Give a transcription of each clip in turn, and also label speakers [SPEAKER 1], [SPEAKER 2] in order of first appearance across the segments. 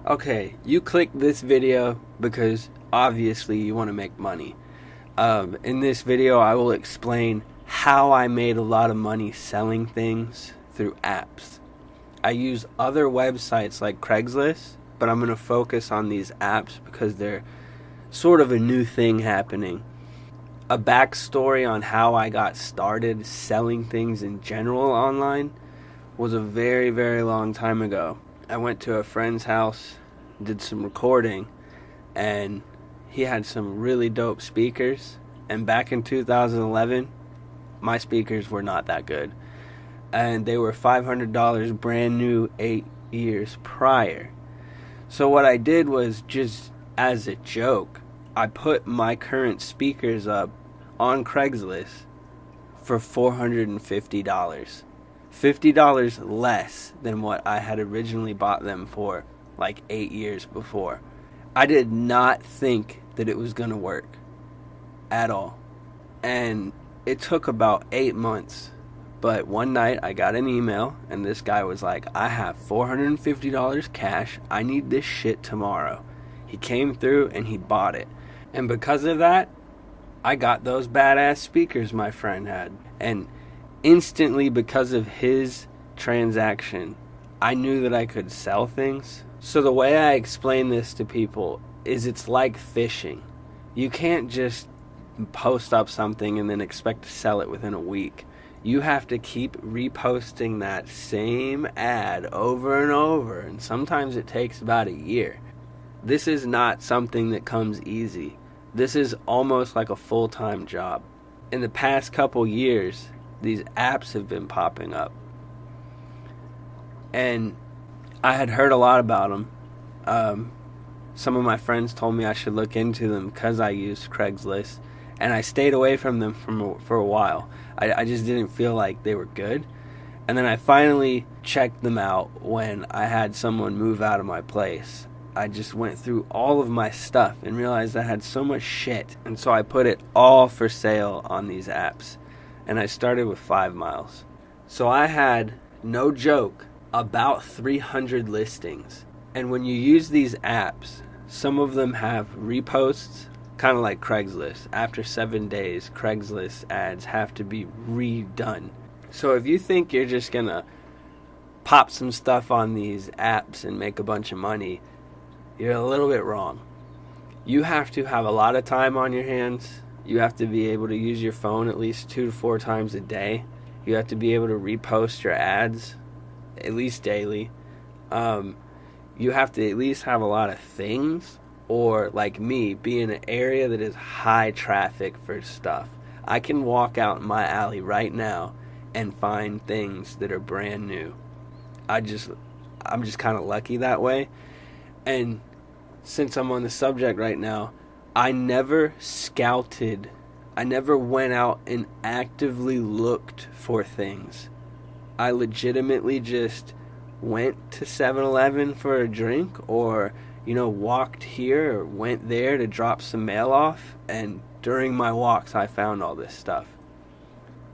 [SPEAKER 1] Okay, you clicked this video because obviously you want to make money. In this video, I will explain how I made a lot of money selling things through apps. I use other websites like Craigslist, but I'm going to focus on these apps because they're sort of a new thing happening. A backstory on how I got started selling things in general online was a very, very long time ago. I went to a friend's house, did some recording, and he had some really dope speakers. And back in 2011, my speakers were not that good. And they were $500 brand new 8 years prior. So what I did was, just as a joke, I put my current speakers up on Craigslist for $450. $50 less than what I had originally bought them for like 8 years before. I did not think that it was going to work at all. And it took about 8 months. But one night I got an email and this guy was like, I have $450 cash. I need this shit tomorrow. He came through and he bought it. And because of that, I got those badass speakers my friend had. And instantly, because of his transaction, I knew that I could sell things. So the way I explain this to people is it's like fishing. You can't just post up something and then expect to sell it within a week. You have to keep reposting that same ad over and over, and sometimes it takes about a year. This is not something that comes easy. This is almost like a full-time job. In the past couple years, these apps have been popping up. And I had heard a lot about them. Some of my friends told me I should look into them because I used Craigslist. And I stayed away from them for a while. I just didn't feel like they were good. And then I finally checked them out when I had someone move out of my place. I just went through all of my stuff and realized I had so much shit. And so I put it all for sale on these apps. And I started with 5 miles. So I had, no joke, about 300 listings. And when you use these apps, some of them have reposts, kind of like Craigslist. After 7 days, Craigslist ads have to be redone. So if you think you're just going to pop some stuff on these apps and make a bunch of money, you're a little bit wrong. You have to have a lot of time on your hands. You have to be able to use your phone at least 2 to 4 times a day. You have to be able to repost your ads at least daily. You have to at least have a lot of things, or like me, be in an area that is high traffic for stuff. I can walk out in my alley right now and find things that are brand new. I'm just kind of lucky that way. And since I'm on the subject right now, I never scouted. I never went out and actively looked for things. I legitimately just went to 7-Eleven for a drink, or, walked here or went there to drop some mail off. And during my walks, I found all this stuff.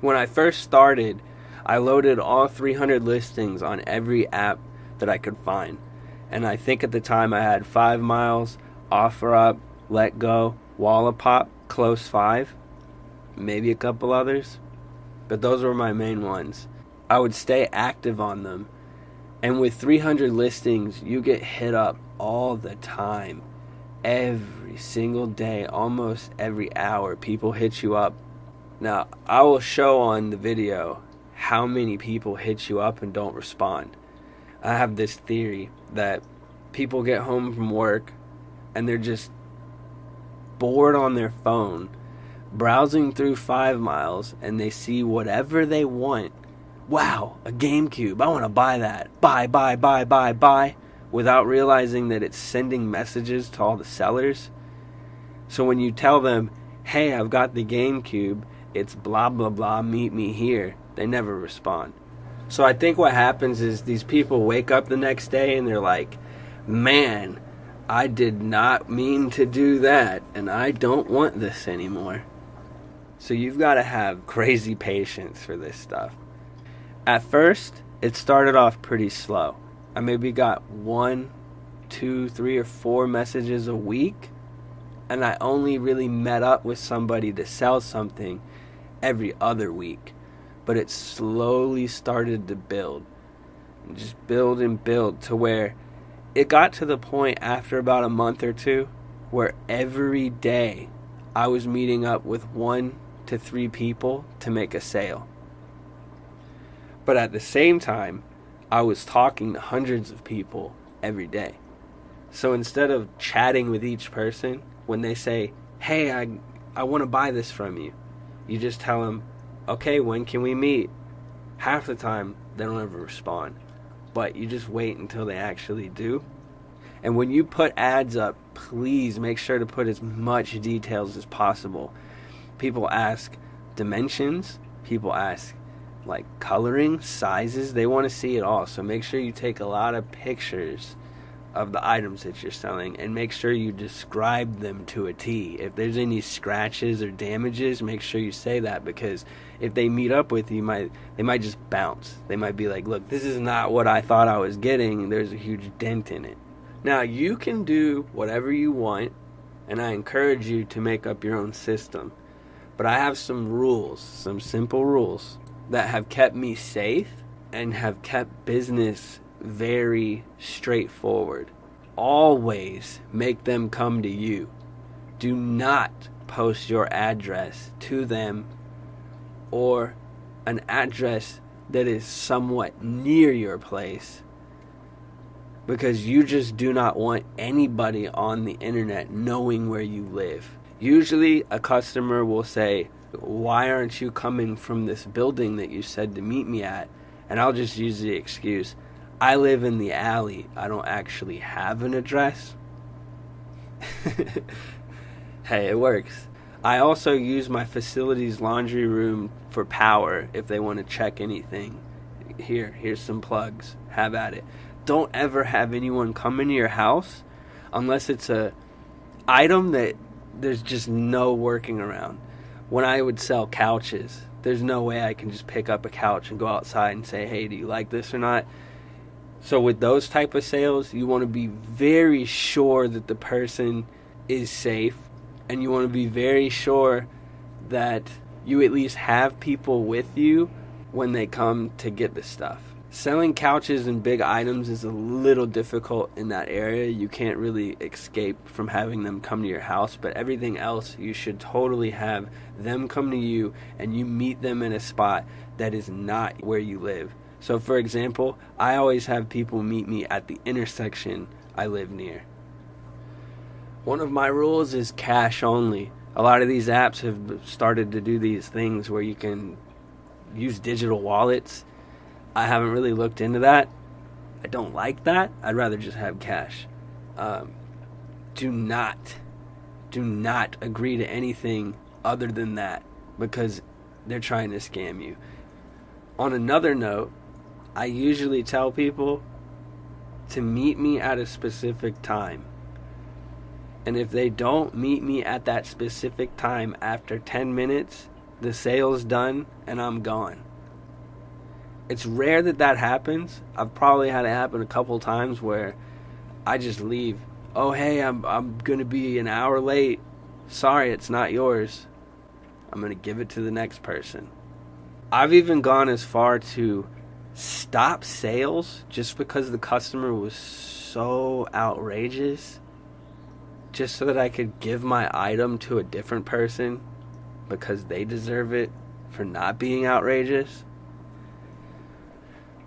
[SPEAKER 1] When I first started, I loaded all 300 listings on every app that I could find. And I think at the time I had 5 miles, OfferUp, Let Go, Wallapop, Close 5, maybe a couple others. But those were my main ones. I would stay active on them. And with 300 listings, you get hit up all the time. Every single day, almost every hour, people hit you up. Now, I will show on the video how many people hit you up and don't respond. I have this theory that people get home from work and they're just bored on their phone, browsing through 5 miles, and they see whatever they want. Wow, a GameCube, I want to buy that. Buy. Without realizing that it's sending messages to all the sellers. So when you tell them, hey, I've got the GameCube, it's blah blah blah, meet me here, they never respond. So I think what happens is these people wake up the next day and they're like, man, I did not mean to do that, and I don't want this anymore. So you've got to have crazy patience for this stuff. At first, it started off pretty slow. I maybe got 1 2, 3, or 4 messages a week, and I only really met up with somebody to sell something every other week. But it slowly started to build, just build and build, to where it got to the point after about a month or two where every day I was meeting up with 1 to 3 people to make a sale. But at the same time, I was talking to hundreds of people every day. So instead of chatting with each person, when they say, hey, I want to buy this from you, you just tell them, okay, when can we meet? Half the time, they don't ever respond. But you just wait until they actually do. And when you put ads up, please make sure to put as much details as possible. People ask dimensions. People ask like coloring, sizes. They want to see it all. So make sure you take a lot of pictures of the items that you're selling, and make sure you describe them to a T. If there's any scratches or damages, make sure you say that, because if they meet up with you, they might just bounce. They might be like, look, this is not what I thought I was getting. There's a huge dent in it. Now, you can do whatever you want, and I encourage you to make up your own system. But I have some rules, some simple rules that have kept me safe and have kept business very straightforward. Always make them come to you. Do not post your address to them, or an address that is somewhat near your place, because you just do not want anybody on the internet knowing where you live. Usually a customer will say, why aren't you coming from this building that you said to meet me at? And I'll just use the excuse, I live in the alley. I don't actually have an address. Hey, it works. I also use my facility's laundry room for power if they want to check anything. Here's some plugs. Have at it. Don't ever have anyone come into your house unless it's a item that there's just no working around. When I would sell couches, there's no way I can just pick up a couch and go outside and say, hey, do you like this or not? So with those type of sales, you want to be very sure that the person is safe, and you want to be very sure that you at least have people with you when they come to get the stuff. Selling couches and big items is a little difficult in that area. You can't really escape from having them come to your house, but everything else, you should totally have them come to you and you meet them in a spot that is not where you live. So for example, I always have people meet me at the intersection I live near. One of my rules is cash only. A lot of these apps have started to do these things where you can use digital wallets. I haven't really looked into that. I don't like that. I'd rather just have cash. Do not agree to anything other than that, because they're trying to scam you. On another note, I usually tell people to meet me at a specific time. And if they don't meet me at that specific time after 10 minutes, the sale's done and I'm gone. It's rare that happens. I've probably had it happen a couple times where I just leave. Oh, hey, I'm going to be an hour late. Sorry, it's not yours. I'm going to give it to the next person. I've even gone as far to stop sales just because the customer was so outrageous, just so that I could give my item to a different person because they deserve it for not being outrageous.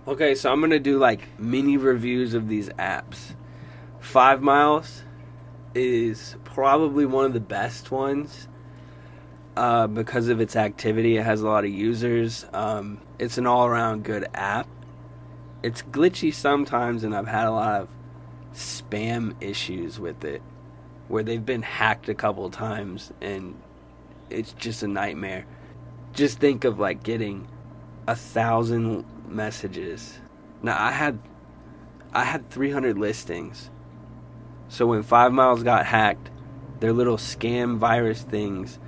[SPEAKER 1] Okay, so I'm going to do like mini reviews of these apps. 5 Miles is probably one of the best ones because of its activity. It has a lot of users. It's an all-around good app. It's glitchy sometimes, and I've had a lot of spam issues with it, where they've been hacked a couple times, and it's just a nightmare. Just think of like getting 1,000 messages. Now I had 300 listings. So when 5 Miles got hacked, their little scam virus things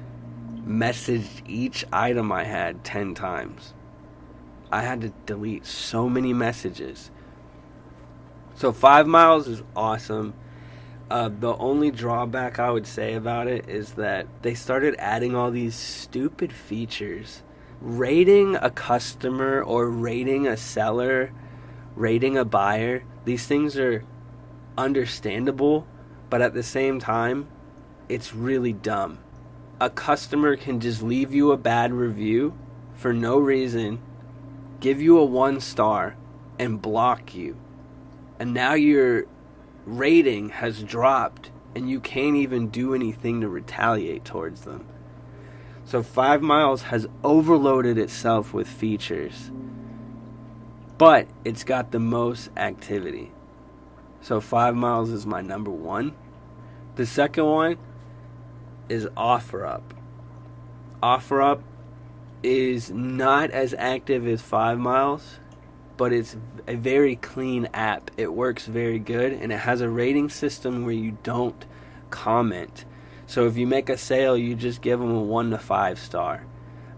[SPEAKER 1] messaged each item I had 10 times. I had to delete so many messages. So 5 miles is awesome. The only drawback I would say about it is that they started adding all these stupid features. Rating a customer or rating a seller, rating a buyer, these things are understandable, but at the same time, it's really dumb. A customer can just leave you a bad review for no reason, give you a 1 star, and block you. And now your rating has dropped and you can't even do anything to retaliate towards them. So 5 miles has overloaded itself with features, but it's got the most activity. So 5 miles is my number one. The second one is OfferUp. OfferUp is not as active as 5 miles, but it's a very clean app. It works very good, and it has a rating system where you don't comment. So if you make a sale, you just give them a 1 to 5 star.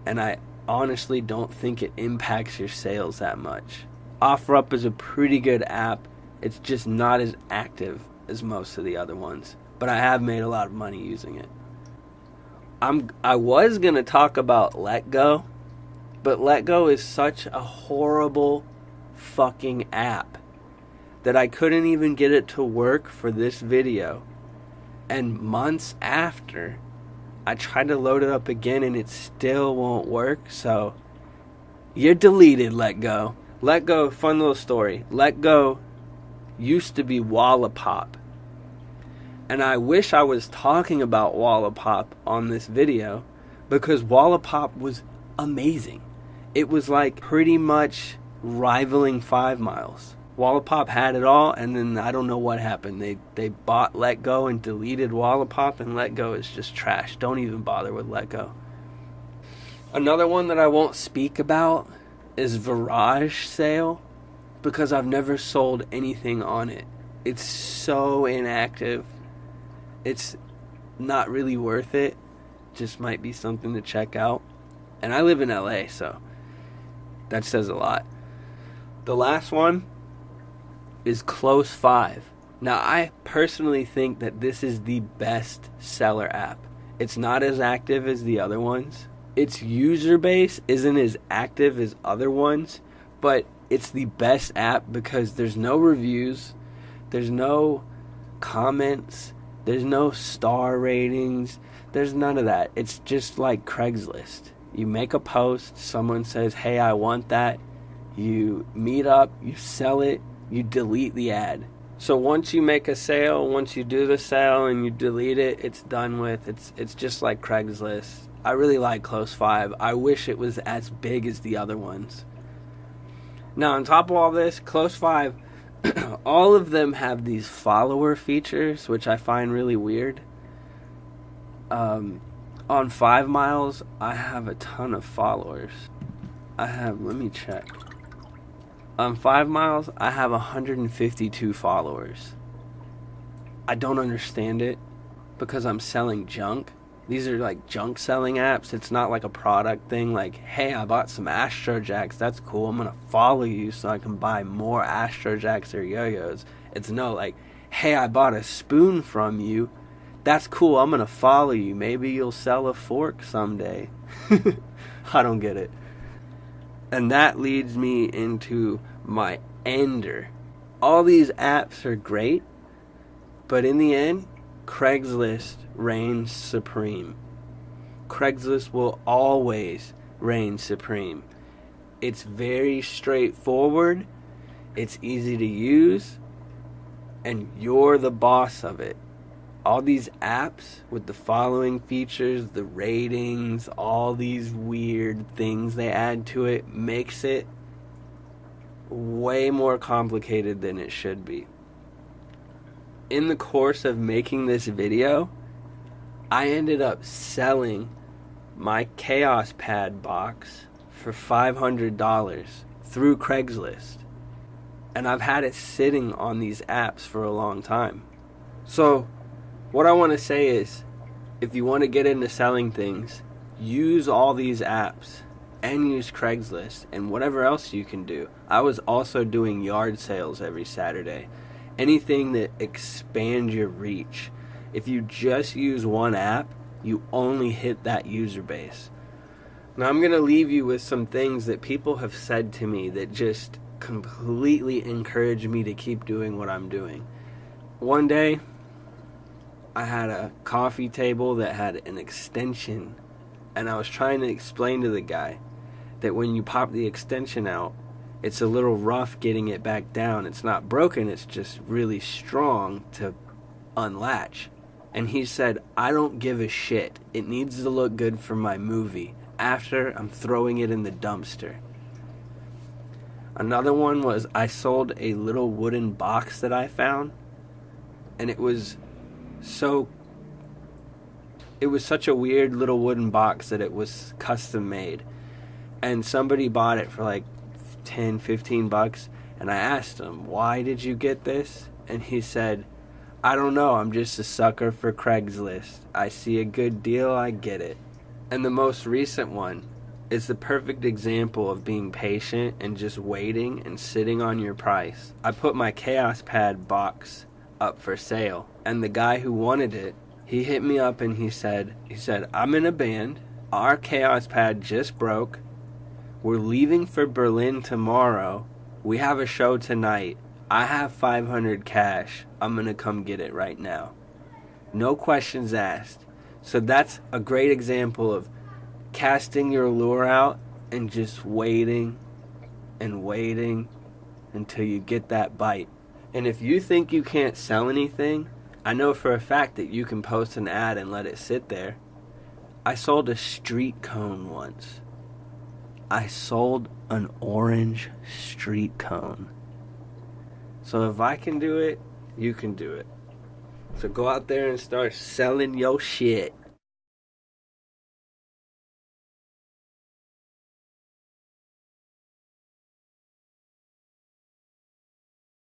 [SPEAKER 1] And I honestly don't think it impacts your sales that much. OfferUp is a pretty good app. It's just not as active as most of the other ones, but I have made a lot of money using it. I was going to talk about LetGo, but LetGo is such a horrible fucking app that I couldn't even get it to work for this video. And months after, I tried to load it up again and it still won't work. So you're deleted, LetGo. LetGo, fun little story. LetGo used to be Wallapop. And I wish I was talking about Wallapop on this video, because Wallapop was amazing. It was like pretty much rivaling 5 miles. Wallapop had it all, and then I don't know what happened. They bought LetGo and deleted Wallapop, and LetGo is just trash. Don't even bother with LetGo. Another one that I won't speak about is Virage Sale, because I've never sold anything on it. It's so inactive. It's not really worth it. Just might be something to check out. And I live in LA, so that says a lot. The last one is Close 5. Now, I personally think that this is the best seller app. It's not as active as the other ones. Its user base isn't as active as other ones, but it's the best app because there's no reviews, there's no comments, there's no star ratings, there's none of that. It's just like Craigslist. You make a post, someone says, hey, I want that. You meet up, you sell it, you delete the ad. So once you make a sale, once you do the sale and you delete it, it's done with. It's just like Craigslist. I really like Close 5. I wish it was as big as the other ones. Now, on top of all this, Close 5, all of them have these follower features, which I find really weird. On 5 miles, I have a ton of followers. let me check. On 5 miles, I have 152 followers. I don't understand it because I'm selling junk. These are like junk selling apps. It's not like a product thing like, hey, I bought some Astro Jacks. That's cool. I'm going to follow you so I can buy more Astro Jacks or yo-yos. It's no like, hey, I bought a spoon from you. That's cool. I'm going to follow you. Maybe you'll sell a fork someday. I don't get it. And that leads me into my ender. All these apps are great, but in the end, Craigslist reigns supreme. Craigslist will always reign supreme. It's very straightforward, it's easy to use, and you're the boss of it. All these apps with the following features, the ratings, all these weird things they add to it, makes it way more complicated than it should be. In the course of making this video, I ended up selling my Chaos Pad box for $500 through Craigslist. And I've had it sitting on these apps for a long time. So, what I want to say is, if you want to get into selling things, use all these apps and use Craigslist and whatever else you can do. I was also doing yard sales every Saturday. anything that expands your reach. If you just use one app, you only hit that user base. Now I'm going to leave you with some things that people have said to me that just completely encourage me to keep doing what I'm doing. One day, I had a coffee table that had an extension, and I was trying to explain to the guy that when you pop the extension out, it's a little rough getting it back down. It's not broken, it's just really strong to unlatch. And he said, I don't give a shit. It needs to look good for my movie. After, I'm throwing it in the dumpster. Another one was I sold a little wooden box that I found, and it was such a weird little wooden box that it was custom made. And somebody bought it for like 10, 15 bucks. And I asked him, why did you get this? And he said, I don't know, I'm just a sucker for Craigslist. I see a good deal, I get it. And the most recent one is the perfect example of being patient and just waiting and sitting on your price. I put my Chaos Pad box up for sale, and the guy who wanted it, he hit me up and he said, I'm in a band, our Chaos Pad just broke, we're leaving for Berlin tomorrow, we have a show tonight, I have 500 cash, I'm gonna come get it right now. No questions asked. So that's a great example of casting your lure out and just waiting and waiting until you get that bite. And if you think you can't sell anything, I know for a fact that you can post an ad and let it sit there. I sold a street cone once. I sold an orange street cone. So if I can do it, you can do it. So go out there and start selling your shit.